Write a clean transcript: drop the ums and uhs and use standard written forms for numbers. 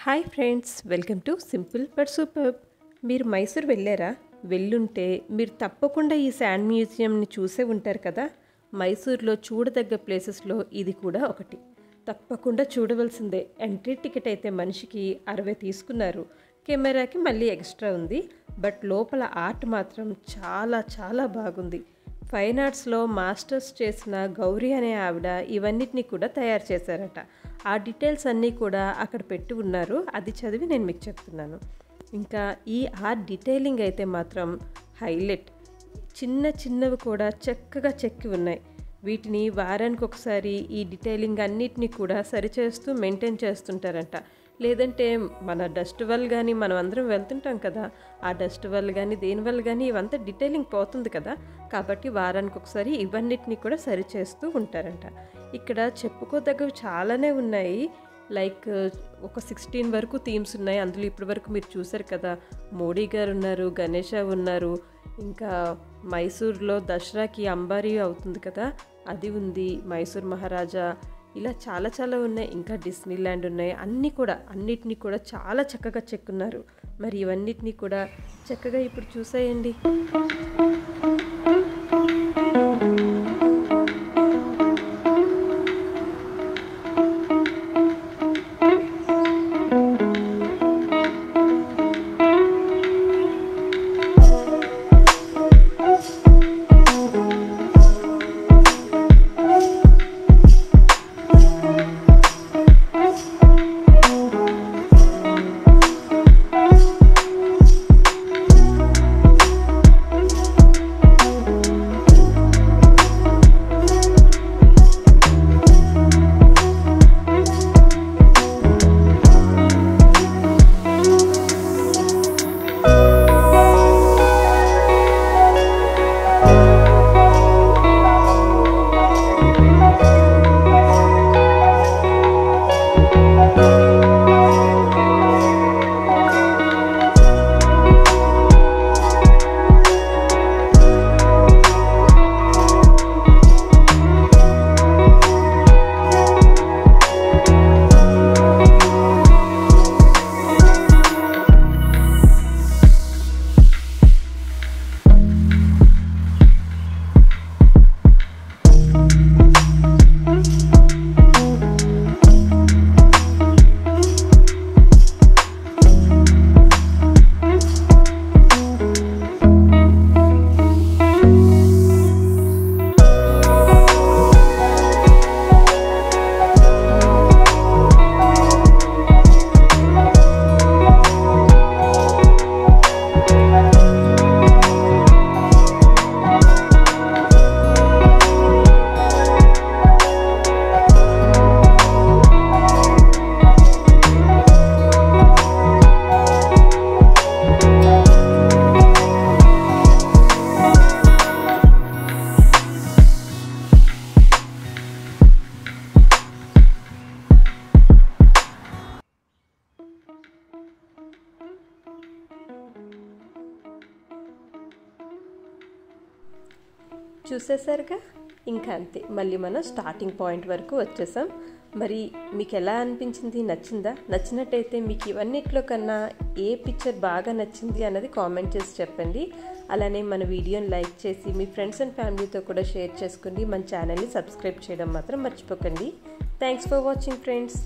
Hi friends, welcome to simple but superb. మీరు మైసూర్ వెళ్ళారా? వెళ్ళుంటే మీరు తప్పకుండా ఈ శాండ్ మ్యూజియంని చూసే ఉంటారు కదా. మైసూర్లో చూడదగ్గ ప్లేసెస్లో ఇది కూడా ఒకటి. తప్పకుండా చూడవలసిందే. ఎంట్రీ టికెట్ అయితే మనిషికి 60 తీసుకున్నారు. కెమెరాకి మళ్ళీ ఎక్స్ట్రా ఉంది. బట్ లోపల ఆర్ట్ మాత్రం చాలా చాలా బాగుంది. ఫైన్ ఆర్ట్స్లో మాస్టర్స్ చేసిన గౌరీ అనే ఆవిడ ఇవన్నిటిని కూడా తయారు చేశారట. ఆ డీటెయిల్స్ అన్నీ కూడా అక్కడ పెట్టి ఉన్నారు. అది చదివి నేను మీకు చెప్తున్నాను. ఇంకా ఈ ఆర్ట్ డీటెయిలింగ్ అయితే మాత్రం హైలైట్. చిన్న చిన్నవి కూడా చక్కగా చెక్కి ఉన్నాయి. వీటిని వారానికి ఒకసారి ఈ డీటెయిలింగ్ అన్నిటినీ కూడా సరిచేస్తూ మెయింటైన్ చేస్తుంటారంట. లేదంటే మన డస్ట్ వల్ల కానీ మనం అందరం వెళ్తుంటాం కదా, ఆ డస్ట్ వల్ల కానీ దేనివల్ల కానీ ఇవంతా డీటెయిలింగ్ పోతుంది కదా. కాబట్టి వారానికి ఒకసారి ఇవన్నిటిని కూడా సరిచేస్తూ ఉంటారంట. ఇక్కడ చెప్పుకోదగ్గవి చాలానే ఉన్నాయి. లైక్ ఒక 16 వరకు థీమ్స్ ఉన్నాయి. అందులో ఇప్పటి వరకు మీరు చూసారు కదా, మోడీ గారు ఉన్నారు, గణేష ఉన్నారు, ఇంకా మైసూర్లో దసరాకి అంబారీ అవుతుంది కదా, అది ఉంది, మైసూర్ మహారాజా, ఇలా చాలా చాలా ఉన్నాయి. ఇంకా డిస్నీ ల్యాండ్ ఉన్నాయి. అన్నిటినీ కూడా చాలా చక్కగా చెక్కున్నారు. మరి ఇవన్నిటినీ కూడా చక్కగా ఇప్పుడు చూసేయండి. చూసేసరిగా ఇంకా అంతే. మళ్ళీ మనం స్టార్టింగ్ పాయింట్ వరకు వచ్చేసాం. మరి మీకు ఎలా అనిపించింది? నచ్చిందా? నచ్చినట్టయితే మీకు ఇవన్నిట్లో కన్నా ఏ పిక్చర్ బాగా నచ్చింది అన్నది కామెంట్ చేసి చెప్పండి. అలానే మన వీడియోని లైక్ చేసి మీ ఫ్రెండ్స్ అండ్ ఫ్యామిలీతో కూడా షేర్ చేసుకోండి. మన ఛానల్ని సబ్స్క్రైబ్ చేయడం మాత్రం మర్చిపోకండి. Thanks for watching friends.